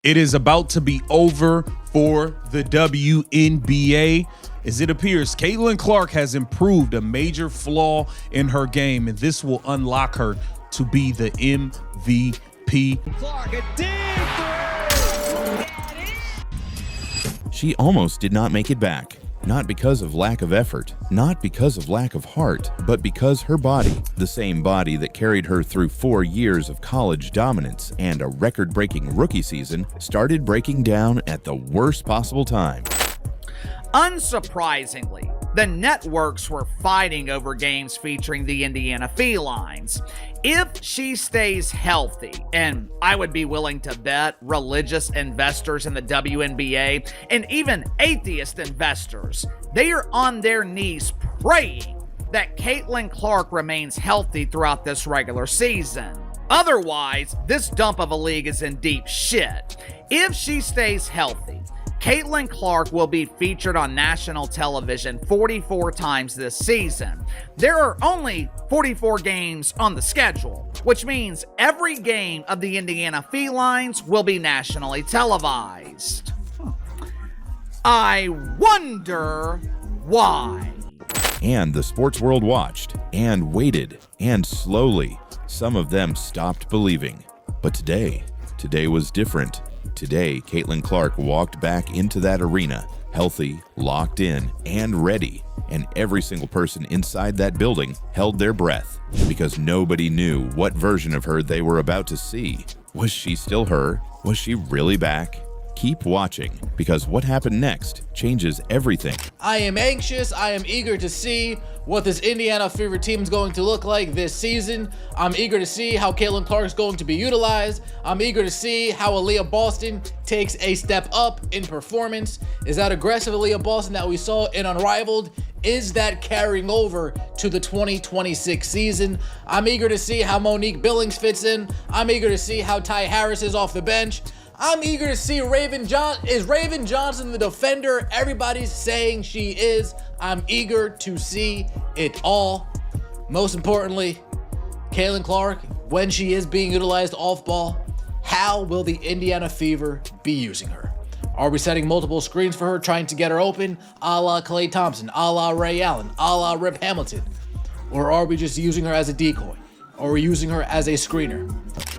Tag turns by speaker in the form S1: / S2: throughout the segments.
S1: It is about to be over for the WNBA. As it appears, Caitlin Clark has improved a major flaw in her game, and this will unlock her to be the MVP.
S2: Clark, a deep three.
S3: She almost did not make it back. Not because of lack of effort, not because of lack of heart, but because her body, the same body that carried her through 4 years of college dominance and a record-breaking rookie season, started breaking down at the worst possible time.
S4: Unsurprisingly, the networks were fighting over games featuring the Indiana Felines. If she stays healthy, and I would be willing to bet religious investors in the WNBA and even atheist investors, they are on their knees praying that Caitlin Clark remains healthy throughout this regular season. Otherwise, this dump of a league is in deep shit. If she stays healthy, Caitlin Clark will be featured on national television 44 times this season. There are only 44 games on the schedule, which means every game of the Indiana Felines will be nationally televised. I wonder why.
S3: And the sports world watched and waited, and slowly, some of them stopped believing. But today was different. Today, Caitlin Clark walked back into that arena, healthy, locked in, and ready. And every single person inside that building held their breath because nobody knew what version of her they were about to see. Was she still her? Was she really back? Keep watching, because what happened next changes everything.
S5: I am anxious. I am eager to see what this Indiana Fever team is going to look like this season. I'm eager to see how Caitlin Clark is going to be utilized. I'm eager to see how Aaliyah Boston takes a step up in performance. Is that aggressive Aaliyah Boston that we saw in Unrivaled? Is that carrying over to the 2026 season? I'm eager to see how Monique Billings fits in. I'm eager to see how Ty Harris is off the bench. I'm eager to see Raven Johnson. Is Raven Johnson the defender everybody's saying she is? I'm eager to see it all. Most importantly, Caitlin Clark, when she is being utilized off ball, how will the Indiana Fever be using her? Are we setting multiple screens for her, trying to get her open, a la Klay Thompson, a la Ray Allen, a la Rip Hamilton? Or are we just using her as a decoy? Or are we using her as a screener?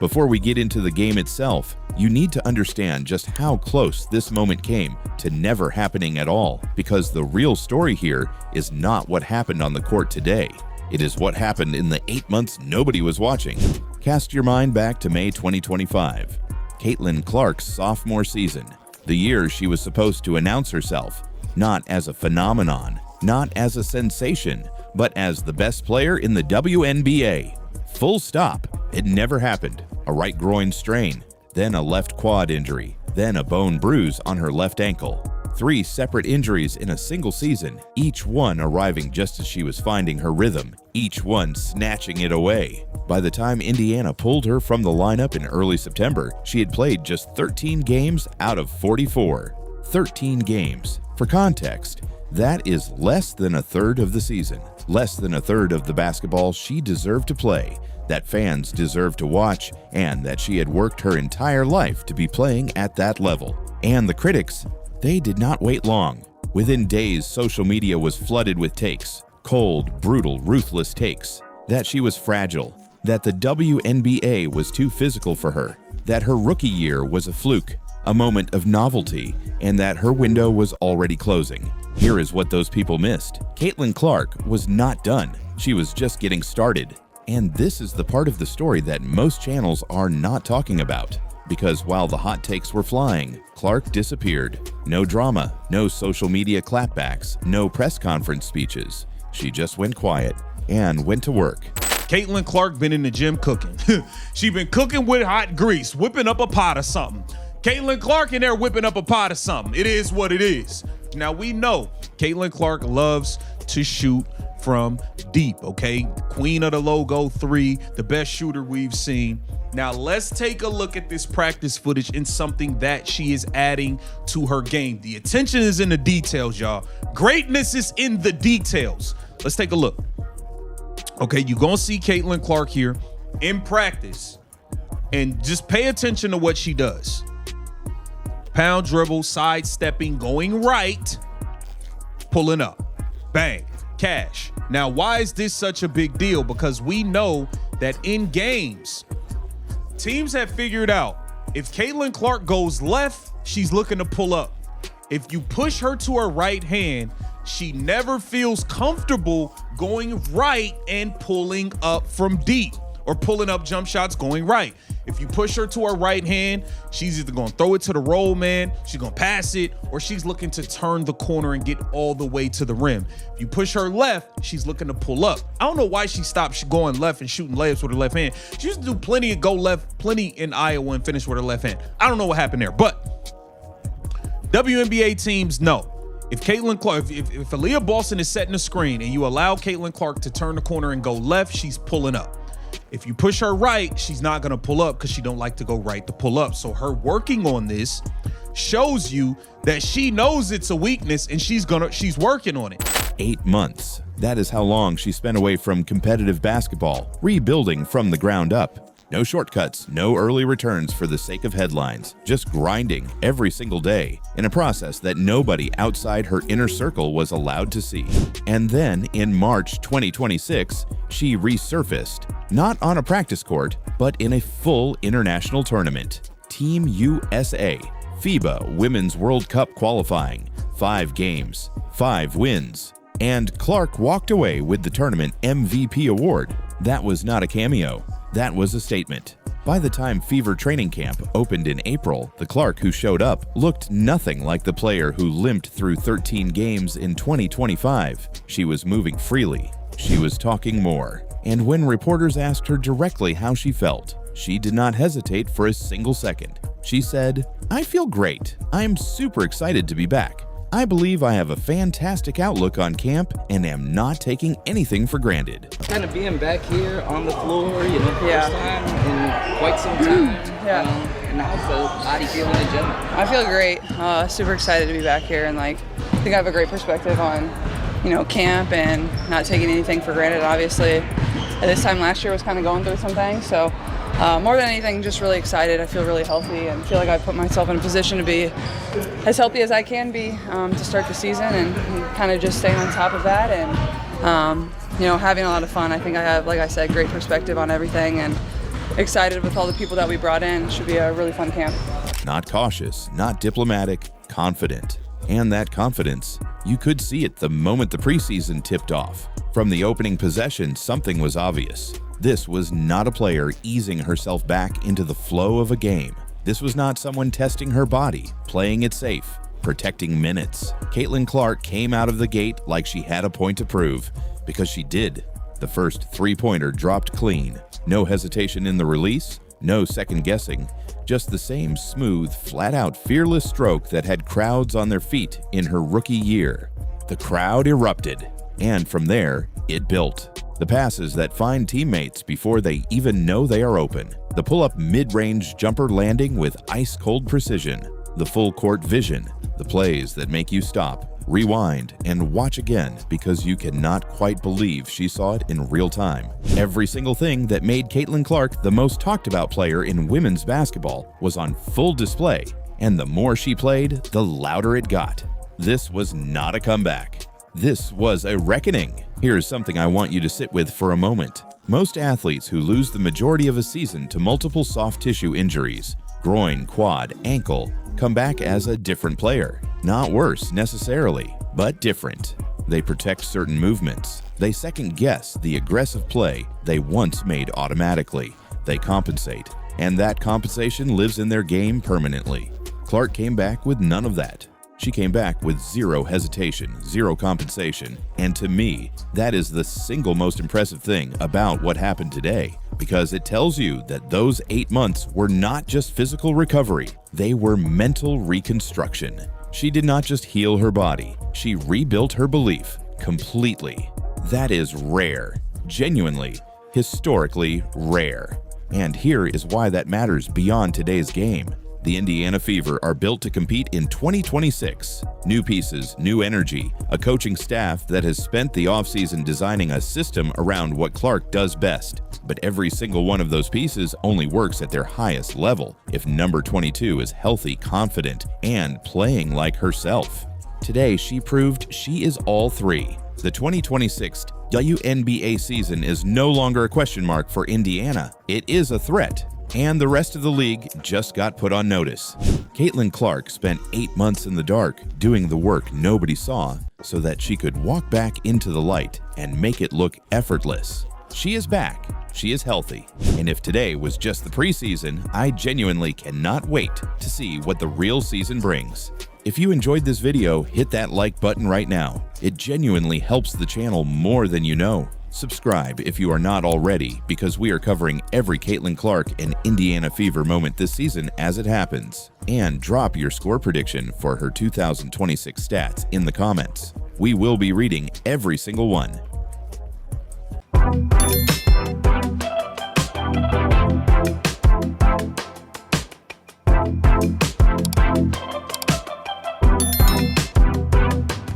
S3: Before we get into the game itself, you need to understand just how close this moment came to never happening at all, because the real story here is not what happened on the court today. It is what happened in the 8 months nobody was watching. Cast your mind back to May 2025, Caitlin Clark's sophomore season, the year she was supposed to announce herself, not as a phenomenon, not as a sensation, but as the best player in the WNBA. Full stop. It never happened. A right groin strain, then a left quad injury, then a bone bruise on her left ankle. 3 separate injuries in a single season, each one arriving just as she was finding her rhythm, each one snatching it away. By the time Indiana pulled her from the lineup in early September, she had played just 13 games out of 44. 13 games. For context, that is less than a third of the season, less than a third of the basketball she deserved to play, that fans deserved to watch, and that she had worked her entire life to be playing at that level. And the critics, they did not wait long. Within days, social media was flooded with takes, cold, brutal, ruthless takes, that she was fragile, that the WNBA was too physical for her, that her rookie year was a fluke, a moment of novelty, and that her window was already closing. Here is what those people missed. Caitlin Clark was not done. She was just getting started. And this is the part of the story that most channels are not talking about. Because while the hot takes were flying, Clark disappeared. No drama, no social media clapbacks, no press conference speeches. She just went quiet and went to work.
S1: Caitlin Clark been in the gym cooking. She been cooking with hot grease, whipping up a pot or something. Caitlin Clark in there whipping up a pot or something. It is what it is. Now we know Caitlin Clark loves to shoot from deep, okay? Queen of the logo 3, the best shooter we've seen. Now let's take a look at this practice footage and something that she is adding to her game. The attention is in the details, y'all. Greatness is in the details. Let's take a look. Okay, you're gonna see Caitlin Clark here in practice, and just pay attention to what she does. pound dribble, sidestepping, going right, pulling up. Bang. Cash. Now, why is this such a big deal? Because we know that in games, teams have figured out if Caitlin Clark goes left, she's looking to pull up. If you push her to her right hand, she never feels comfortable going right and pulling up from deep or pulling up jump shots going right. If you push her to her right hand, she's either going to throw it to the roll man, she's going to pass it, or she's looking to turn the corner and get all the way to the rim. If you push her left, she's looking to pull up. I don't know why she stopped going left and shooting layups with her left hand. She used to do plenty in Iowa and finish with her left hand. I don't know what happened there, but WNBA teams know. If Caitlin Clark, if Aaliyah Boston is setting the screen and you allow Caitlin Clark to turn the corner and go left, she's pulling up. If you push her right, she's not going to pull up because she don't like to go right to pull up. So her working on this shows you that she knows it's a weakness and she's working on it.
S3: 8 months. That is how long she spent away from competitive basketball, rebuilding from the ground up. No shortcuts, no early returns for the sake of headlines, just grinding every single day in a process that nobody outside her inner circle was allowed to see. And then in March 2026, she resurfaced, not on a practice court, but in a full international tournament. Team USA, FIBA Women's World Cup qualifying, 5 games, 5 wins. And Clark walked away with the tournament MVP award. That was not a cameo. That was a statement. By the time Fever training camp opened in April, the Clark who showed up looked nothing like the player who limped through 13 games in 2025. She was moving freely. She was talking more. And when reporters asked her directly how she felt, she did not hesitate for a single second. She said, "I feel great. I'm super excited to be back. I believe I have a fantastic outlook on camp and am not taking anything for granted."
S2: Kind of being back here on the floor, first time in quite some time. And also, how do you feel in the gym?
S6: I feel great. Super excited to be back here, and I think I have a great perspective on, camp and not taking anything for granted. Obviously, at this time last year was kind of going through some things, so more than anything, just really excited. I feel really healthy and feel like I've put myself in a position to be as healthy as I can be to start the season, and kind of just staying on top of that and having a lot of fun. I think I have, like I said, great perspective on everything, and excited with all the people that we brought in. It should be a really fun camp.
S3: Not cautious, not diplomatic, confident. And that confidence, you could see it the moment the preseason tipped off. From the opening possession, something was obvious. This was not a player easing herself back into the flow of a game. This was not someone testing her body, playing it safe, protecting minutes. Caitlin Clark came out of the gate like she had a point to prove, because she did. The first three-pointer dropped clean. No hesitation in the release, no second guessing, just the same smooth, flat-out, fearless stroke that had crowds on their feet in her rookie year. The crowd erupted, and from there, it built. The passes that find teammates before they even know they are open. The pull-up mid-range jumper landing with ice-cold precision. The full-court vision. The plays that make you stop, rewind, and watch again because you cannot quite believe she saw it in real time. Every single thing that made Caitlin Clark the most talked-about player in women's basketball was on full display, and the more she played, the louder it got. This was not a comeback. This was a reckoning. Here's something I want you to sit with for a moment. Most athletes who lose the majority of a season to multiple soft tissue injuries, groin, quad, ankle, come back as a different player. Not worse necessarily, but different. They protect certain movements. They second guess the aggressive play they once made automatically. They compensate, and that compensation lives in their game permanently. Clark came back with none of that. She came back with zero hesitation, zero compensation, and to me, that is the single most impressive thing about what happened today, because it tells you that those 8 months were not just physical recovery, they were mental reconstruction. She did not just heal her body, she rebuilt her belief completely. That is rare, genuinely, historically rare. And here is why that matters beyond today's game. The Indiana Fever are built to compete in 2026. New pieces, new energy, a coaching staff that has spent the offseason designing a system around what Clark does best. But every single one of those pieces only works at their highest level if number 22 is healthy, confident, and playing like herself. Today, she proved she is all three. The 2026 WNBA season is no longer a question mark for Indiana. It is a threat. And the rest of the league just got put on notice. Caitlin Clark spent 8 months in the dark doing the work nobody saw so that she could walk back into the light and make it look effortless. She is back. She is healthy. And if today was just the preseason, I genuinely cannot wait to see what the real season brings. If you enjoyed this video, hit that like button right now. It genuinely helps the channel more than you know. Subscribe if you are not already, because we are covering every Caitlin Clark and Indiana Fever moment this season as it happens. And drop your score prediction for her 2026 stats in the comments. We will be reading every single one.